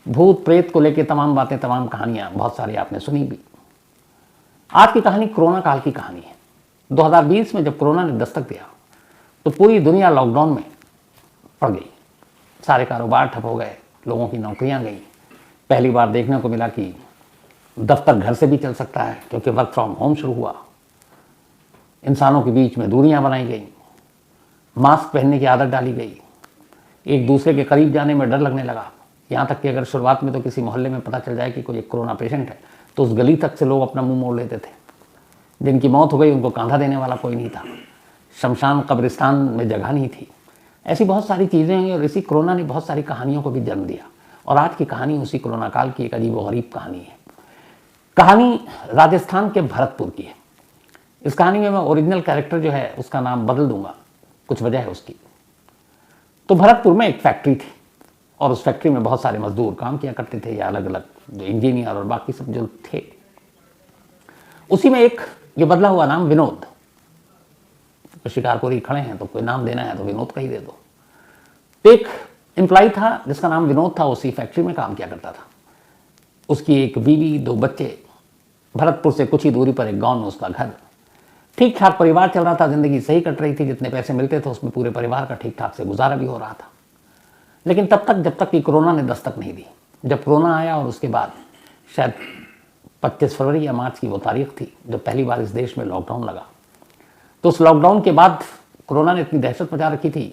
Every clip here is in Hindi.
भूत प्रेत को लेकर तमाम बातें, तमाम कहानियां बहुत सारी आपने सुनी भी। आज की कहानी कोरोना काल की कहानी है। 2020 में जब कोरोना ने दस्तक दिया तो पूरी दुनिया लॉकडाउन में पड़ गई। सारे कारोबार ठप हो गए, लोगों की नौकरियां गई। पहली बार देखने को मिला कि दफ्तर घर से भी चल सकता है, क्योंकि वर्क फ्रॉम होम शुरू हुआ। इंसानों के बीच में दूरियां बनाई गई, मास्क पहनने की आदत डाली गई, एक दूसरे के करीब जाने में डर लगने लगा। यहाँ तक कि अगर शुरुआत में तो किसी मोहल्ले में पता चल जाए कि कोई एक कोरोना पेशेंट है तो उस गली तक से लोग अपना मुंह मोड़ लेते थे। जिनकी मौत हो गई उनको कांधा देने वाला कोई नहीं था, शमशान कब्रिस्तान में जगह नहीं थी। ऐसी बहुत सारी चीज़ें हैं और इसी कोरोना ने बहुत सारी कहानियों को भी जन्म दिया। और आज की कहानी उसी कोरोना काल की एक अजीब व गरीब कहानी है। कहानी राजस्थान के भरतपुर की है। इस कहानी में मैं ओरिजिनल कैरेक्टर जो है उसका नाम बदल दूंगा, कुछ वजह है उसकी। तो भरतपुर में एक फैक्ट्री थी और उस फैक्ट्री में बहुत सारे मजदूर काम किया करते थे, या अलग अलग जो इंजीनियर और बाकी सब जो थे। उसी में एक ये बदला हुआ नाम विनोद। तो शिकारपुरी खड़े हैं तो कोई नाम देना है तो विनोद का ही दे दो। एक एम्प्लॉय था जिसका नाम विनोद था, उसी फैक्ट्री में काम किया करता था। उसकी एक बीवी, 2 बच्चे। भरतपुर से कुछ ही दूरी पर एक गांव में उसका घर। ठीक ठाक परिवार चल रहा था, जिंदगी सही कट रही थी। जितने पैसे मिलते थे उसमें पूरे परिवार का ठीक ठाक से गुजारा भी हो रहा था। लेकिन तब तक जब तक कि कोरोना ने दस्तक नहीं दी। जब कोरोना आया और उसके बाद शायद 25 फरवरी या मार्च की वो तारीख थी जब पहली बार इस देश में लॉकडाउन लगा। तो उस लॉकडाउन के बाद कोरोना ने इतनी दहशत मचा रखी थी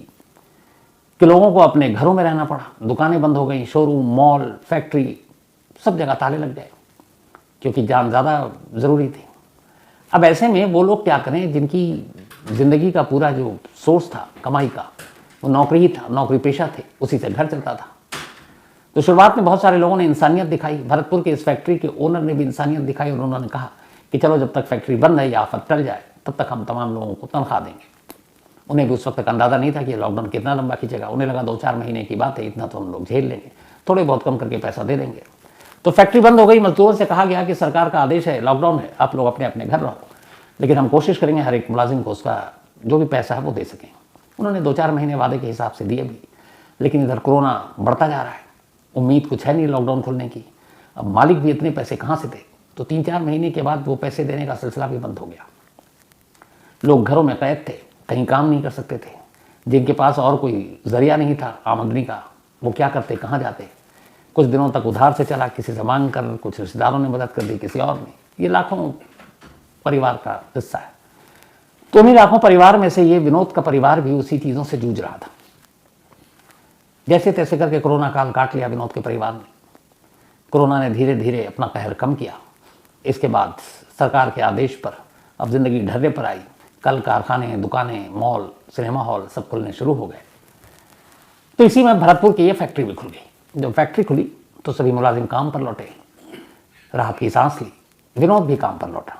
कि लोगों को अपने घरों में रहना पड़ा। दुकानें बंद हो गई, शोरूम, मॉल, फैक्ट्री, सब जगह ताले लग गए, क्योंकि जान ज़्यादा ज़रूरी थी। अब ऐसे में वो लोग क्या करें जिनकी ज़िंदगी का पूरा जो सोर्स था कमाई का वो नौकरी ही था, नौकरी पेशा थे, उसी से घर चलता था। तो शुरुआत में बहुत सारे लोगों ने इंसानियत दिखाई। भरतपुर के इस फैक्ट्री के ओनर ने भी इंसानियत दिखाई और उन्होंने कहा कि चलो जब तक फैक्ट्री बंद है या आफत टल जाए तब तक हम तमाम लोगों को तनख्वाह देंगे। उन्हें भी उस वक्त तक अंदाज़ा नहीं था कि लॉकडाउन कितना लंबा खींचेगा। उन्हें लगा 2-4 महीने की बात है, इतना तो हम लोग झेल लेंगे, थोड़े बहुत कम करके पैसा दे देंगे। तो फैक्ट्री बंद हो गई। मजदूरों से कहा गया कि सरकार का आदेश है, लॉकडाउन है, आप लोग अपने अपने घर रहो, लेकिन हम कोशिश करेंगे हर एक मुलाजिम को उसका जो भी पैसा है वो दे सकें। उन्होंने 2-4 महीने वादे के हिसाब से दिए भी, लेकिन इधर कोरोना बढ़ता जा रहा है, उम्मीद कुछ है नहीं लॉकडाउन खुलने की। अब मालिक भी इतने पैसे कहाँ से दे। तो 3-4 महीने के बाद वो पैसे देने का सिलसिला भी बंद हो गया। लोग घरों में कैद थे, कहीं काम नहीं कर सकते थे। जिनके पास और कोई जरिया नहीं था आमदनी का, वो क्या करते, कहाँ जाते। कुछ दिनों तक उधार से चला, किसी से मांग कर, कुछ रिश्तेदारों ने मदद कर दी, किसी और ने। ये लाखों परिवार का हिस्सा है। तो उन्हीं लाखों परिवार में से ये विनोद का परिवार भी उसी चीज़ों से जूझ रहा था। जैसे तैसे करके कोरोना काल काट लिया विनोद के परिवार ने। कोरोना ने धीरे धीरे अपना कहर कम किया। इसके बाद सरकार के आदेश पर अब जिंदगी ढर्रे पर आई। कल कारखाने, दुकानें, मॉल, सिनेमा हॉल सब खुलने शुरू हो गए। तो इसी में भरतपुर की ये फैक्ट्री भी खुल गई। जब फैक्ट्री खुली तो सभी मुलाजिम काम पर लौटे, राहत की सांस ली। विनोद भी काम पर लौटा।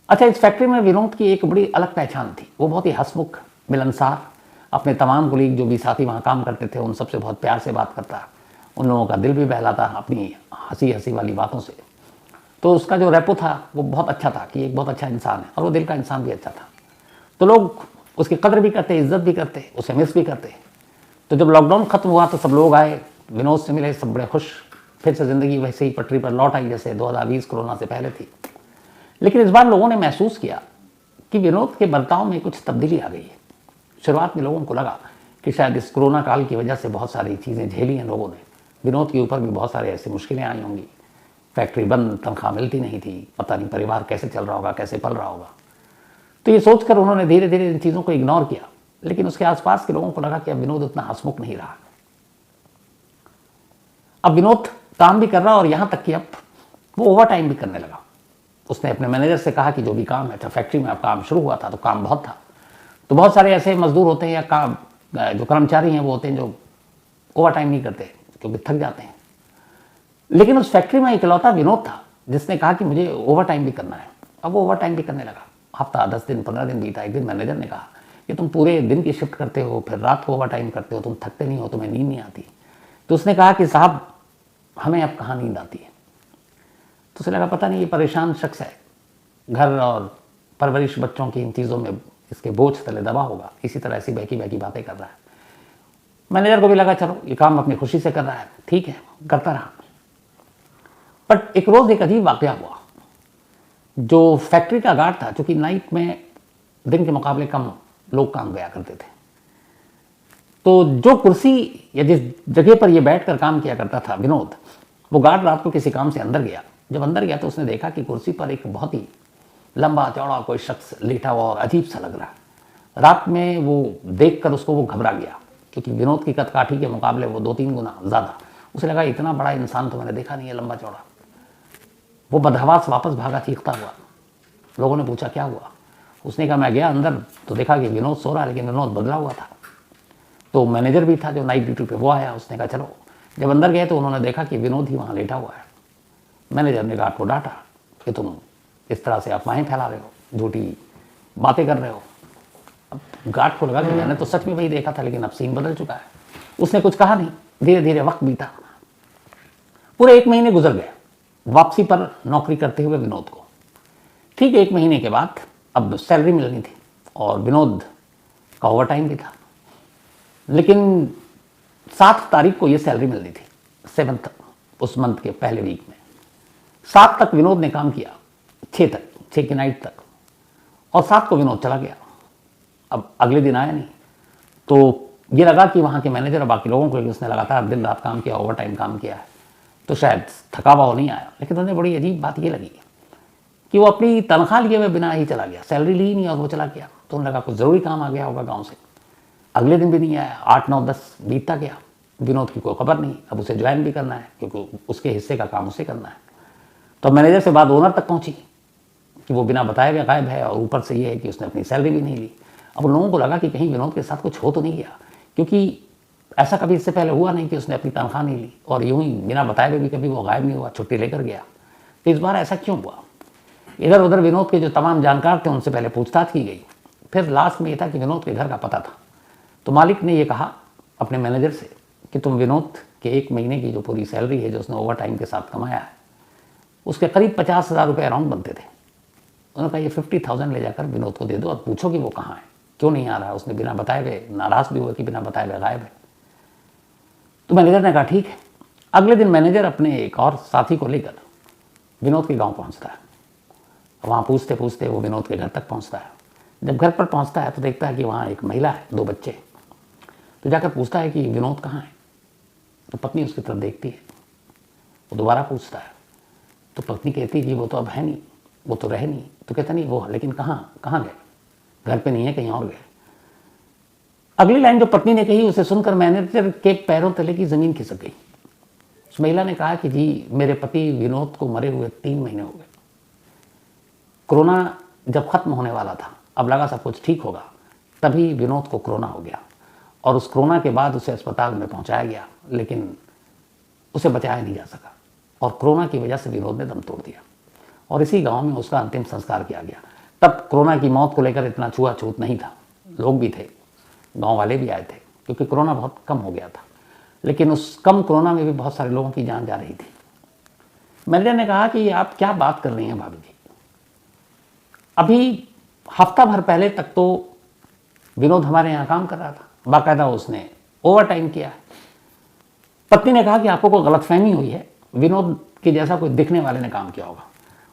अच्छा, इस फैक्ट्री में विनोद की एक बड़ी अलग पहचान थी। वो बहुत ही हंसमुख, मिलनसार, अपने तमाम कुलीग जो भी साथी वहाँ काम करते थे उन सबसे बहुत प्यार से बात करता, उन लोगों का दिल भी बहलाता अपनी हंसी हंसी वाली बातों से। तो उसका जो रेपो था वो बहुत अच्छा था कि एक बहुत अच्छा इंसान है, और वो दिल का इंसान भी अच्छा था। तो लोग उसकी कदर भी करते, इज्जत भी करते, उसे मिस भी करते। तो जब लॉकडाउन खत्म हुआ तो सब लोग आए, विनोद से मिले, सब बड़े खुश। फिर से ज़िंदगी वैसे ही पटरी पर लौट आई जैसे 2020 कोरोना से पहले थी। लेकिन इस बार लोगों ने महसूस किया कि विनोद के बर्ताव में कुछ तब्दीली आ गई है। शुरुआत में लोगों को लगा कि शायद इस कोरोना काल की वजह से बहुत सारी चीज़ें झेली हैं लोगों ने। विनोद के ऊपर भी बहुत सारे ऐसी मुश्किलें आई होंगी। फैक्ट्री बंद, तनख्वाह मिलती नहीं थी, पता नहीं परिवार कैसे चल रहा होगा, कैसे पल रहा होगा। तो ये सोचकर उन्होंने धीरे धीरे इन चीज़ों को इग्नोर किया। लेकिन उसके आसपास के लोगों को लगा कि अब विनोद उतना हंसमुख नहीं रहा। अब विनोद काम भी कर रहा और यहाँ तक कि अब वो ओवर टाइम भी करने लगा। उसने अपने मैनेजर से कहा कि जो भी काम है, फैक्ट्री में अब काम शुरू हुआ था तो काम बहुत था। तो बहुत सारे ऐसे मजदूर होते हैं या काम जो कर्मचारी हैं वो होते हैं जो ओवर टाइम नहीं करते क्योंकि थक जाते हैं। लेकिन उस फैक्ट्री में इकलौता विनोद था जिसने कहा कि मुझे ओवर टाइम भी करना है। अब वो ओवर टाइम भी करने लगा। हफ्ता, 10 दिन, 15 दिन बीता। एक दिन मैनेजर ने कहा कि तुम पूरे दिन की शिफ्ट करते हो, फिर रात को ओवर टाइम करते हो, तुम थकते नहीं हो, तुम्हें नींद नहीं आती। तो उसने कहा कि साहब हमें अब कहाँ नींद आती है। तो उसे लगा पता नहीं ये परेशान शख्स है, घर और परवरिश बच्चों की इन चीज़ों में इसके बोझ तले दबा होगा, इसी तरह ऐसी बहकी बहकी बातें कर रहा है। मैनेजर को भी लगा चलो ये काम अपनी खुशी से कर रहा है, ठीक है, करता रहा। बट एक रोज एक अजीब वाकया हुआ। जो फैक्ट्री का गार्ड था, चूंकि नाइट में दिन के मुकाबले कम लोग काम गया करते थे, तो जो कुर्सी या जिस जगह पर ये बैठकर काम किया करता था विनोद, वो गार्ड रात को किसी काम से अंदर गया। जब अंदर गया तो उसने देखा कि कुर्सी पर एक बहुत ही लंबा चौड़ा कोई शख्स लेटा हुआ और अजीब सा लग रहा। रात में वो देखकर उसको वो घबरा गया, क्योंकि विनोद की कदकाठी के मुकाबले वो 2-3 गुना ज़्यादा। उसे लगा इतना बड़ा इंसान तो मैंने देखा नहीं है, लंबा चौड़ा। वो बदहवास वापस भागा चीखता हुआ। लोगों ने पूछा क्या हुआ? उसने कहा मैं गया अंदर तो देखा कि विनोद सो रहा, लेकिन विनोद बदला हुआ था। तो मैनेजर भी था जो नाइट ड्यूटी पे, वो आया। उसने कहा चलो। जब अंदर गए तो उन्होंने देखा कि विनोद ही वहाँ लेटा हुआ है। मैनेजर ने गार्ड को डांटा कि तुम इस तरह से अफवाहें फैला रहे हो, झूठी बातें कर रहे हो। अब गार्ड को लगा कि मैंने तो सच में वही देखा था, लेकिन अब सीन बदल चुका है। उसने कुछ कहा नहीं। धीरे धीरे वक्त बीता। पूरे 1 महीने गुजर गए वापसी पर नौकरी करते हुए विनोद को। ठीक 1 महीने के बाद अब सैलरी मिलनी थी और विनोद का ओवर टाइम भी था, लेकिन 7 तारीख को ये सैलरी मिलनी थी, 7th उस मंथ के पहले वीक में। 7 तक विनोद ने काम किया, 6 तक, 6 की नाइट तक, और 7 को विनोद चला गया। अब अगले दिन आया नहीं, तो ये लगा कि वहाँ के मैनेजर और बाकी लोगों को, उसने लगातार दिन रात काम किया, ओवर टाइम काम किया है, तो शायद थका हुआ नहीं आया। लेकिन उन्हें बड़ी अजीब बात ये लगी कि वो अपनी तनख्वाह लिए हुए बिना ही चला गया, सैलरी ली ही नहीं और वो चला गया। तो उन्हें लगा कुछ ज़रूरी काम आ गया होगा गाँव से। अगले दिन भी नहीं आया। 8, 9, 10 बीतता गया, विनोद की कोई खबर नहीं। अब उसे ज्वाइन भी करना है, क्योंकि उसके हिस्से का काम उसे करना है। तो मैनेजर से बात ओनर तक पहुंची कि वो बिना बताए हुए गायब है, और ऊपर से ये है कि उसने अपनी सैलरी भी नहीं ली। अब लोगों को लगा कि कहीं विनोद के साथ कुछ हो तो नहीं गया, क्योंकि ऐसा कभी इससे पहले हुआ नहीं कि उसने अपनी तनख्वाह नहीं ली, और यूं ही बिना बताए हुए भी कभी वो गायब नहीं हुआ, छुट्टी लेकर गया। तो इस बार ऐसा क्यों हुआ? इधर उधर विनोद के जो तमाम जानकार थे उनसे पहले पूछताछ की गई। फिर लास्ट में ये था कि विनोद के घर का पता था। तो मालिक ने ये कहा अपने मैनेजर से कि तुम विनोद के 1 महीने की जो पूरी सैलरी है, जो उसने ओवर टाइम के साथ कमाया है, उसके करीब 50,000 रुपये अराउंड बनते थे। उन्होंने कहा ये 50,000 ले जाकर विनोद को दे दो और पूछो कि वो कहाँ है, क्यों नहीं आ रहा है। उसने बिना बताए हुए, नाराज़ भी हुआ कि बिना बताए हुए गायब है। तो मैनेजर ने कहा ठीक है। अगले दिन मैनेजर अपने एक और साथी को लेकर विनोद के गांव पहुंचता है। वहाँ पूछते पूछते वो विनोद के घर तक पहुंचता है। जब घर पर पहुंचता है तो देखता है कि वहाँ एक महिला है, 2 बच्चे। तो जाकर पूछता है कि विनोद कहाँ है। तो पत्नी उसकी तरफ देखती है। वो दोबारा पूछता है तो पत्नी कहती है कि वो तो अब है नहीं, वो तो रहे नहीं। तो कहता नहीं वो, लेकिन कहाँ गए? घर पे नहीं है, कहीं और गए। अगली लाइन जो पत्नी ने कही उसे सुनकर मैनेजर के पैरों तले की जमीन खिसक गई। उस महिला ने कहा कि जी मेरे पति विनोद को मरे हुए 3 महीने हो गए। कोरोना जब खत्म होने वाला था, अब लगा सब कुछ ठीक होगा, तभी विनोद को कोरोना हो गया, और उस कोरोना के बाद उसे अस्पताल में पहुंचाया गया, लेकिन उसे बचाया नहीं जा सका, और कोरोना की वजह से विनोद ने दम तोड़ दिया, और इसी गांव में उसका अंतिम संस्कार किया गया। तब कोरोना की मौत को लेकर इतना छुआछूत नहीं था, लोग भी थे, गांव वाले भी आए थे, क्योंकि कोरोना बहुत कम हो गया था। लेकिन उस कम कोरोना में भी बहुत सारे लोगों की जान जा रही थी। मैनेजर ने कहा कि आप क्या बात कर रही हैं भाभी जी, अभी हफ्ता भर पहले तक तो विनोद हमारे यहाँ काम कर रहा था, बाकायदा उसने ओवर टाइम किया। पत्नी ने कहा कि आपको कोई गलतफहमी हुई है, विनोद के जैसा कोई दिखने वाले ने काम किया होगा।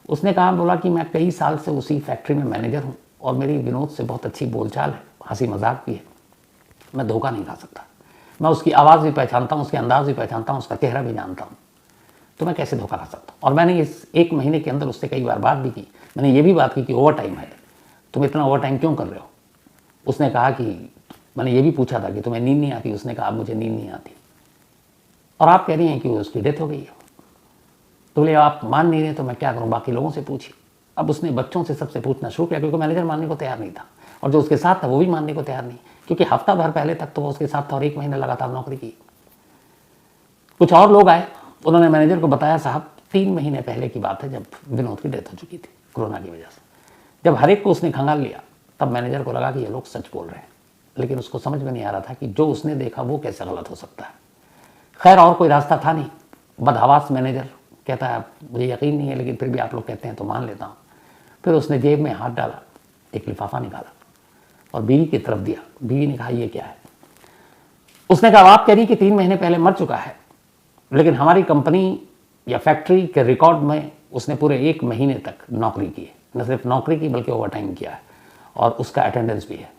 उसने कहा, बोला कि मैं कई साल से उसी फैक्ट्री में मैनेजर हूँ, और मेरी विनोद से बहुत अच्छी बोलचाल है, हंसी मजाक भी है, मैं धोखा नहीं खा सकता। मैं उसकी आवाज़ भी पहचानता हूँ, उसके अंदाज भी पहचानता हूँ, उसका चेहरा भी जानता हूँ, तो मैं कैसे धोखा खा सकता हूँ। और मैंने इस 1 महीने के अंदर उससे कई बार बात भी की। मैंने ये भी बात की कि ओवर टाइम है, तुम इतना ओवर टाइम क्यों कर रहे हो। उसने कहा कि मैंने ये भी पूछा था कि तुम्हें नींद नहीं आती। उसने कहा मुझे नींद नहीं आती, और आप कह रही हैं कि उसकी डेथ हो गई है। तो बोले आप मान नहीं रहे तो मैं क्या करूँ, बाकी लोगों से पूछिए। अब उसने बच्चों से सबसे पूछना शुरू किया, क्योंकि मैनेजर मानने को तैयार नहीं था, और जो उसके साथ था वो भी मानने को तैयार नहीं, क्योंकि हफ्ता भर पहले तक तो वो उसके साथ था और 1 महीने लगातार नौकरी की। कुछ और लोग आए, उन्होंने मैनेजर को बताया, साहब 3 महीने पहले की बात है जब विनोद की डेथ हो चुकी थी कोरोना की वजह से। जब हर एक को उसने खंगाल लिया, तब मैनेजर को लगा कि ये लोग सच बोल रहे हैं, लेकिन उसको समझ में नहीं आ रहा था कि जो उसने देखा वो कैसे गलत हो सकता है। खैर और कोई रास्ता था नहीं। बदहवास मैनेजर कहता है मुझे यकीन नहीं है, लेकिन फिर भी आप लोग कहते हैं तो मान लेता हूँ। फिर उसने जेब में हाथ डाला, एक लिफाफा निकाला और बीवी की तरफ दिया। बीवी ने कहा ये क्या है। उसने कहा आप कह रही कि 3 महीने पहले मर चुका है, लेकिन हमारी कंपनी या फैक्ट्री के रिकॉर्ड में उसने पूरे 1 महीने तक नौकरी की है, न सिर्फ नौकरी की बल्कि ओवर टाइम किया है और उसका अटेंडेंस भी है।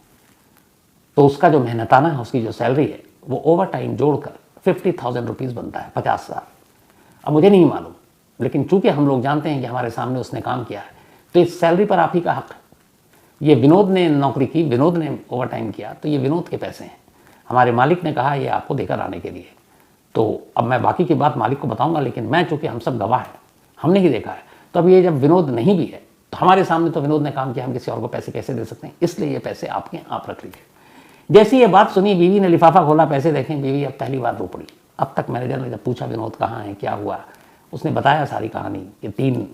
तो उसका जो मेहनताना है, उसकी जो सैलरी है, वो ओवर टाइम जोड़कर 50,000 रुपीज़ बनता है, 50,000। अब मुझे नहीं मालूम, लेकिन चूंकि हम लोग जानते हैं कि हमारे सामने उसने काम किया है, तो इस सैलरी पर आप ही का हक है। ये विनोद ने नौकरी की, विनोद ने ओवर टाइम किया, तो ये विनोद के पैसे हैं। हमारे मालिक ने कहा ये आपको देकर आने के लिए। तो अब मैं बाकी की बात मालिक को बताऊंगा, लेकिन मैं चूंकि हम सब गवाह हैं, हमने ही देखा है, तो अब ये जब विनोद नहीं भी है तो हमारे सामने तो विनोद ने काम किया, हम किसी और को पैसे कैसे दे सकते हैं, इसलिए ये पैसे आपके, आप रख लीजिए। जैसी ये बात सुनी, बीवी ने लिफाफा खोला, पैसे देखें, बीवी अब पहली बार रो पड़ी। अब तक मैनेजर ने जब पूछा विनोद कहाँ है, क्या हुआ, उसने बताया सारी कहानी कि 3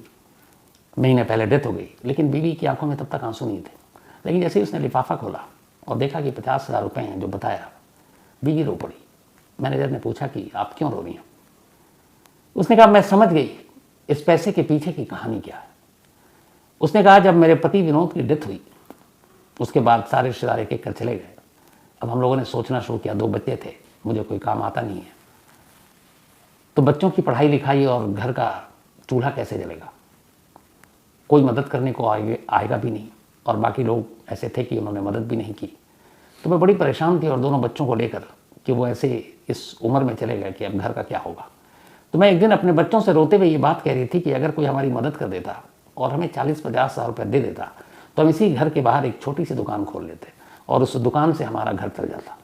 महीने पहले डेथ हो गई, लेकिन बीवी की आंखों में तब तक आंसू नहीं थे। लेकिन जैसे ही उसने लिफाफा खोला और देखा कि 50,000 रुपये हैं जो बताया, बीवी रो पड़ी। मैनेजर ने पूछा कि आप क्यों रो रही हैं? उसने कहा मैं समझ गई इस पैसे के पीछे की कहानी क्या है। उसने कहा जब मेरे पति विनोद की डेथ हुई, उसके बाद सारे रिश्तेदार एक एक कर चले गए। अब हम लोगों ने सोचना शुरू किया, 2 बच्चे थे, मुझे कोई काम आता नहीं है, तो बच्चों की पढ़ाई लिखाई और घर का चूल्हा कैसे जलेगा, कोई मदद करने को आएगा भी नहीं, और बाकी लोग ऐसे थे कि उन्होंने मदद भी नहीं की। तो मैं बड़ी परेशान थी, और दोनों बच्चों को लेकर कि वो ऐसे इस उम्र में चले गए कि अब घर का क्या होगा। तो मैं एक दिन अपने बच्चों से रोते हुए ये बात कह रही थी कि अगर कोई हमारी मदद कर देता और हमें 40-50,000 रुपये दे देता, तो हम इसी घर के बाहर एक छोटी सी दुकान खोल लेते और उस दुकान से हमारा घर चल जाता।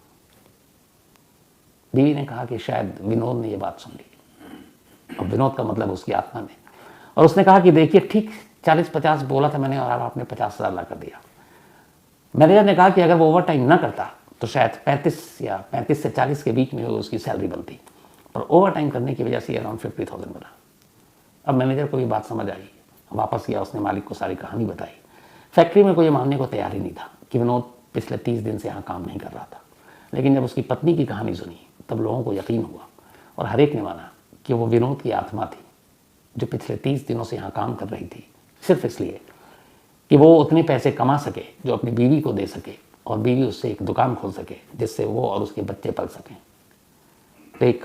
बीवी ने कहा कि शायद विनोद ने ये बात सुन ली, और विनोद का मतलब उसकी आत्मा में। और उसने कहा कि देखिए ठीक 40-50 बोला था मैंने, और अब आपने 50,000 ला कर दिया। मैनेजर ने कहा कि अगर वो ओवर टाइम ना करता तो शायद 35 से 40 के बीच में उसकी सैलरी बनती, पर ओवर टाइम करने की वजह से अराउंड 50,000 बना। अब मैनेजर को ये बात समझ आई, वापस गया, उसने मालिक को सारी कहानी बताई। फैक्ट्री में कोई ये मानने को तैयार ही नहीं था कि विनोद पिछले 30 दिन से यहाँ काम नहीं कर रहा था। लेकिन जब उसकी पत्नी की कहानी सुनी, तब लोगों को यकीन हुआ, और हर एक ने माना कि वो विनोद की आत्मा थी जो पिछले 30 दिनों से यहाँ काम कर रही थी, सिर्फ इसलिए कि वो उतने पैसे कमा सके जो अपनी बीवी को दे सके, और बीवी उससे एक दुकान खोल सके जिससे वो और उसके बच्चे पल सकें। तो एक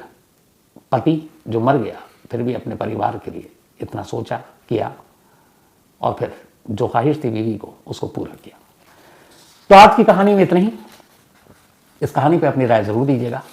पति जो मर गया फिर भी अपने परिवार के लिए इतना सोचा, किया, और फिर जो ख्वाहिश थी बीवी को, उसको पूरा किया। तो आज की कहानी में इतना ही। इस कहानी पे अपनी राय जरूर दीजिएगा।